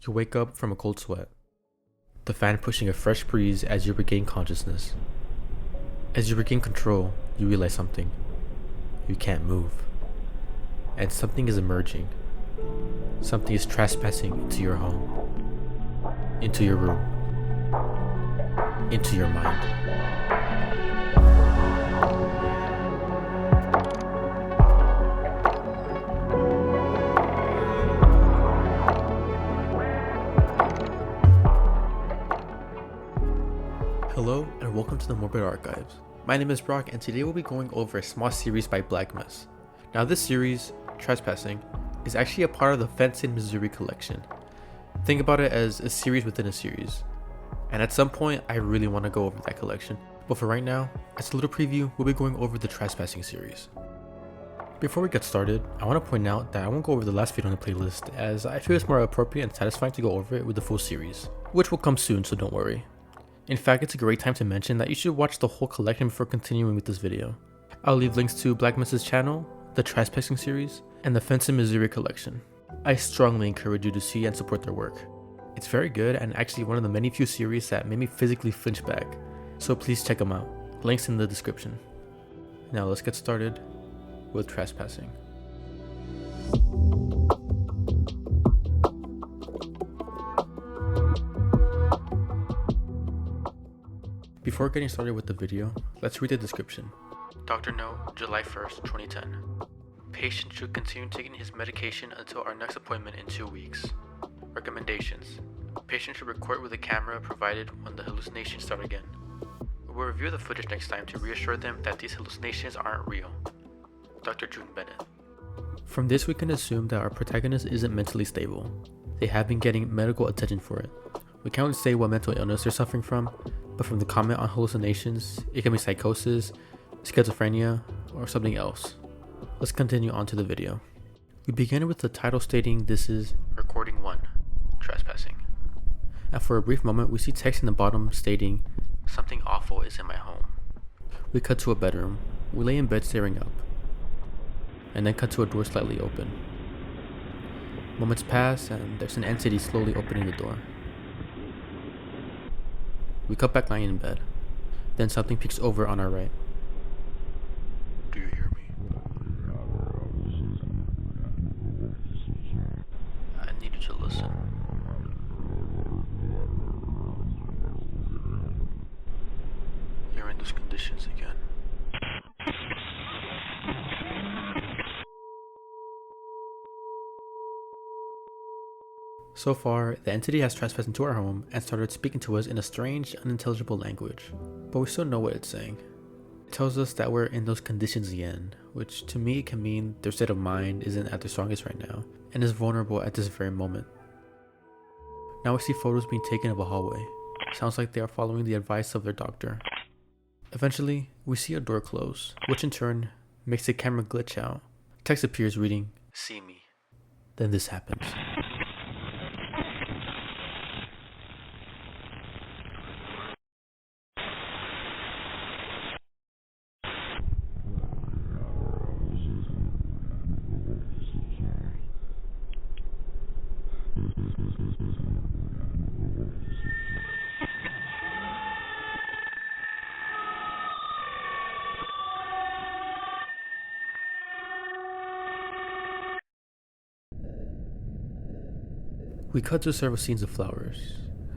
You wake up from a cold sweat, the fan pushing a fresh breeze as you regain consciousness. As you regain control, you realize something. You can't move. And something is emerging. Something is trespassing into your home, into your room, into your mind. Hello and welcome to the Morbid Archives. My name is Brock and today we'll be going over a small series by BlackMES. Now this series, Trespassing, is actually a part of the Fenston Missouri Collection. Think about it as a series within a series. And at some point I really want to go over that collection. But for right now, as a little preview, we'll be going over the Trespassing series. Before we get started, I want to point out that I won't go over the last video on the playlist as I feel it's more appropriate and satisfying to go over it with the full series, which will come soon, so don't worry. In fact, it's a great time to mention that you should watch the whole collection before continuing with this video. I'll leave links to BlackMES' channel, the Trespassing series, and the Fenston Missouri Collection. I strongly encourage you to see and support their work. It's very good and actually one of the many few series that made me physically flinch back, so please check them out. Links in the description. Now let's get started with Trespassing. Before getting started with the video, let's read the description. Dr. Note, July 1st, 2010. Patient should continue taking his medication until our next appointment in 2 weeks. Recommendations. Patient should record with a camera provided when the hallucinations start again. We will review the footage next time to reassure them that these hallucinations aren't real. Dr. June Bennett. From this we can assume that our protagonist isn't mentally stable. They have been getting medical attention for it. We can't really say what mental illness they're suffering from, but from the comment on hallucinations, it can be psychosis, schizophrenia, or something else. Let's continue on to the video. We begin with the title stating this is Recording 1, Trespassing. And for a brief moment, we see text in the bottom stating, something awful is in my home. We cut to a bedroom. We lay in bed staring up. And then cut to a door slightly open. Moments pass and there's an entity slowly opening the door. We cut back lying in bed. Then something peeks over on our right. Do you hear me? I need you to listen. You're in those conditions again. So far, the entity has trespassed into our home and started speaking to us in a strange, unintelligible language, but we still know what it's saying. It tells us that we're in those conditions again, which to me can mean their state of mind isn't at their strongest right now, and is vulnerable at this very moment. Now we see photos being taken of a hallway. Sounds like they are following the advice of their doctor. Eventually, we see a door close, which in turn makes the camera glitch out. Text appears reading, "See me." Then this happens. We cut to several scenes of flowers.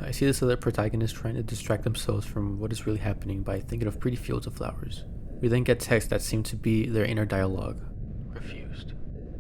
I see this other protagonist trying to distract themselves from what is really happening by thinking of pretty fields of flowers. We then get texts that seem to be their inner dialogue. Refused.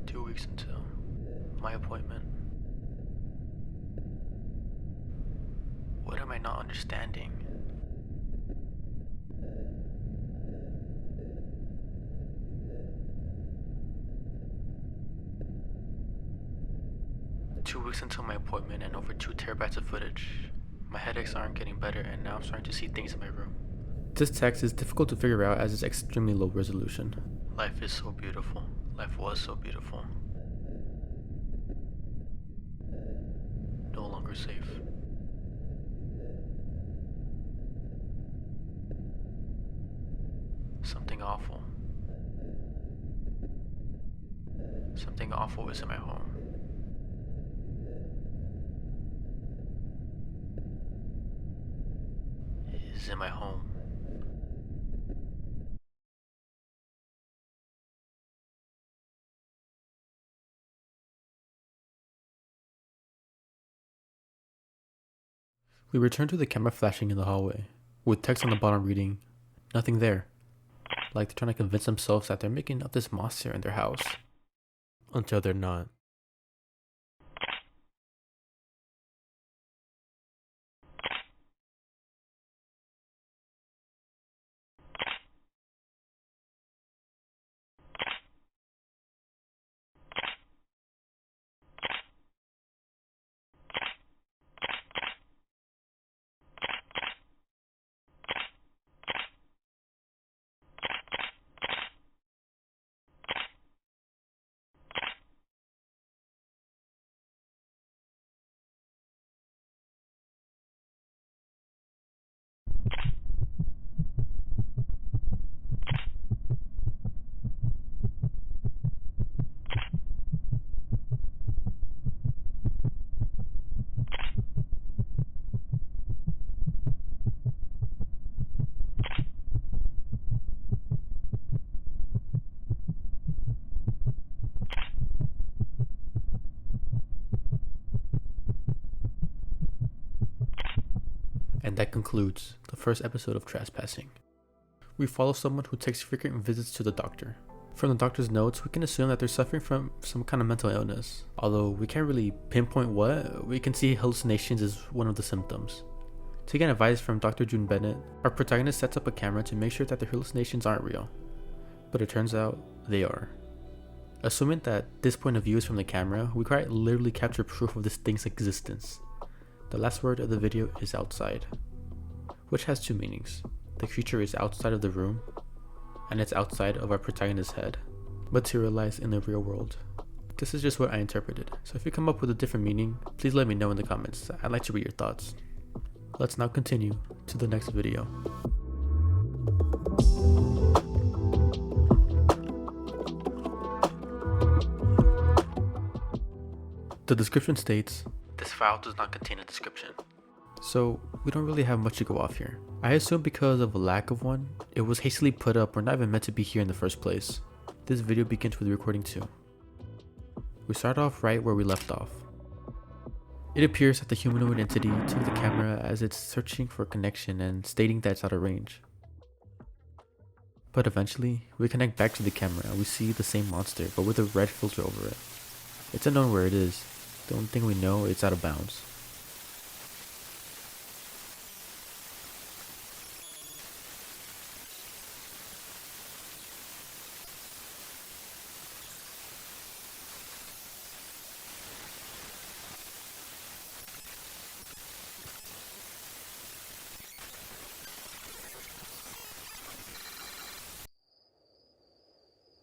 2 weeks until my appointment. What am I not understanding? Two weeks until my appointment and over 2 terabytes of footage. My headaches aren't getting better and now I'm starting to see things in my room. This text is difficult to figure out as it's extremely low resolution. Life is so beautiful. Life was so beautiful. No longer safe. Something awful. Something awful is in my home. is in my home. We return to the camera flashing in the hallway, with text on the bottom reading, "Nothing there." Like they're trying to convince themselves that they're making up this monster in their house. Until they're not. And that concludes the first episode of Trespassing. We follow someone who takes frequent visits to the doctor. From the doctor's notes, we can assume that they're suffering from some kind of mental illness. Although we can't really pinpoint what, we can see hallucinations as one of the symptoms. Taking advice from Dr. June Bennett, our protagonist sets up a camera to make sure that the hallucinations aren't real. But it turns out they are. Assuming that this point of view is from the camera, we quite literally capture proof of this thing's existence. The last word of the video is outside, which has two meanings. The creature is outside of the room, and it's outside of our protagonist's head, materialized in the real world. This is just what I interpreted, so if you come up with a different meaning, please let me know in the comments. I'd like to read your thoughts. Let's now continue to the next video. The description states, "This file does not contain a description." So we don't really have much to go off here. I assume because of a lack of one, it was hastily put up or not even meant to be here in the first place. This video begins with recording 2. We start off right where we left off. It appears that the humanoid entity took the camera as it's searching for a connection and stating that it's out of range. But eventually, we connect back to the camera and we see the same monster but with a red filter over it. It's unknown where it is. The only thing we know is it's out of bounds.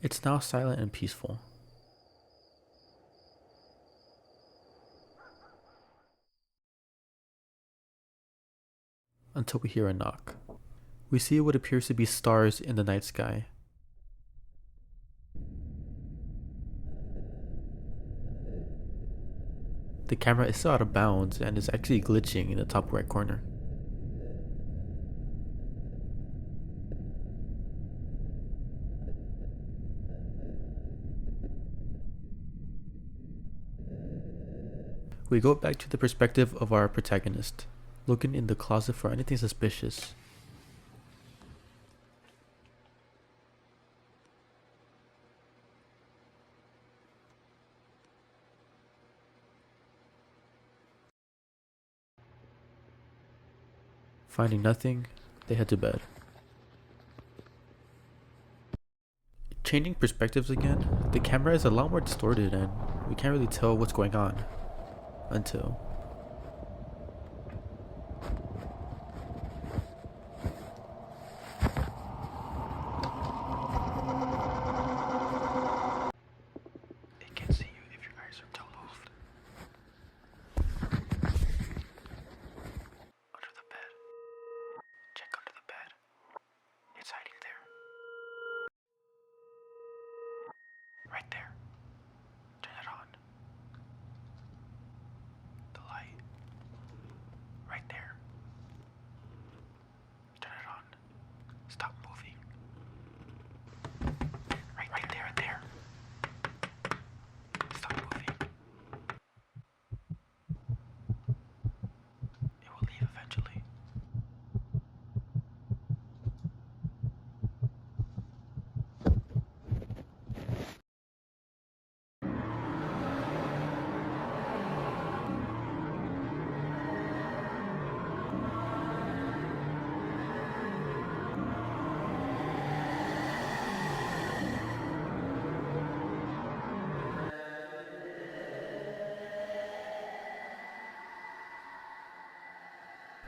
It's now silent and peaceful. Until we hear a knock. We see what appears to be stars in the night sky. The camera is still out of bounds and is actually glitching in the top right corner. We go back to the perspective of our protagonist, looking in the closet for anything suspicious. Finding nothing, they head to bed. Changing perspectives again, the camera is a lot more distorted and we can't really tell what's going on. Until it can see you if your eyes are closed. Under the bed. Check under the bed. It's hiding there. Right there. Turn it on. The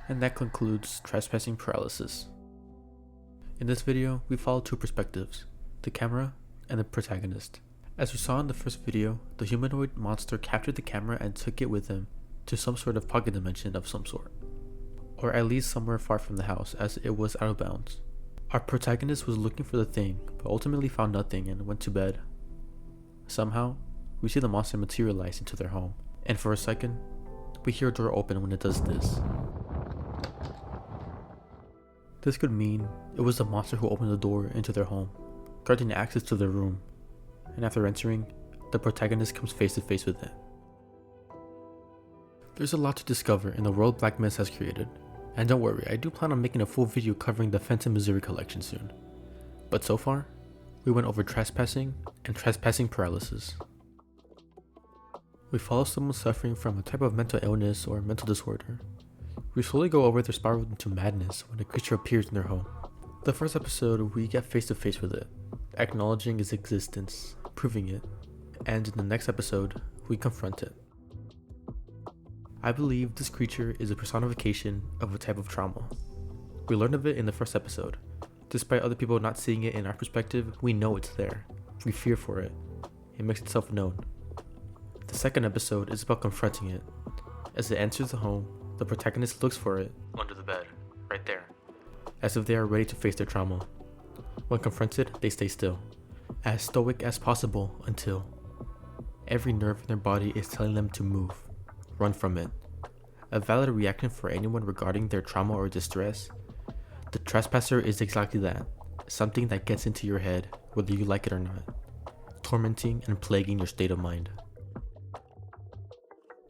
And that concludes Trespassing Paralysis. In this video, we follow two perspectives, the camera and the protagonist. As we saw in the first video, the humanoid monster captured the camera and took it with him to some sort of pocket dimension of some sort, or at least somewhere far from the house as it was out of bounds. Our protagonist was looking for the thing, but ultimately found nothing and went to bed. Somehow, we see the monster materialize into their home, and for a second, we hear a door open when it does this. This could mean it was the monster who opened the door into their home, guarding access to their room, and after entering, the protagonist comes face to face with it. There's a lot to discover in the world BlackMES has created, and don't worry, I do plan on making a full video covering the Fenston Missouri Collection soon. But so far, we went over trespassing and trespassing paralysis. We follow someone suffering from a type of mental illness or mental disorder. We slowly go over their spiral into madness when a creature appears in their home. The first episode, we get face to face with it, acknowledging its existence, proving it, and in the next episode, we confront it. I believe this creature is a personification of a type of trauma. We learned of it in the first episode. Despite other people not seeing it in our perspective, we know it's there. We fear for it. It makes itself known. The second episode is about confronting it. As it enters the home, the protagonist looks for it under the bed, right there, as if they are ready to face their trauma. When confronted, they stay still, as stoic as possible until every nerve in their body is telling them to move, run from it. A valid reaction for anyone regarding their trauma or distress. The Trespasser is exactly that, something that gets into your head whether you like it or not, tormenting and plaguing your state of mind.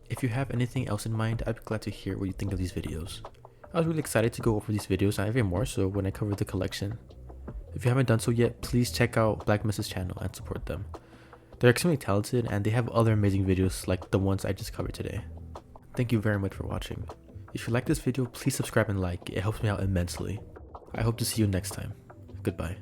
If you have anything else in mind, I'd be glad to hear what you think of these videos. I was really excited to go over these videos, and even more so when I cover the collection. If you haven't done so yet, please check out BlackMES' channel and support them. They're extremely talented and they have other amazing videos like the ones I just covered today. Thank you very much for watching. If you like this video, please subscribe and like, it helps me out immensely. I hope to see you next time. Goodbye.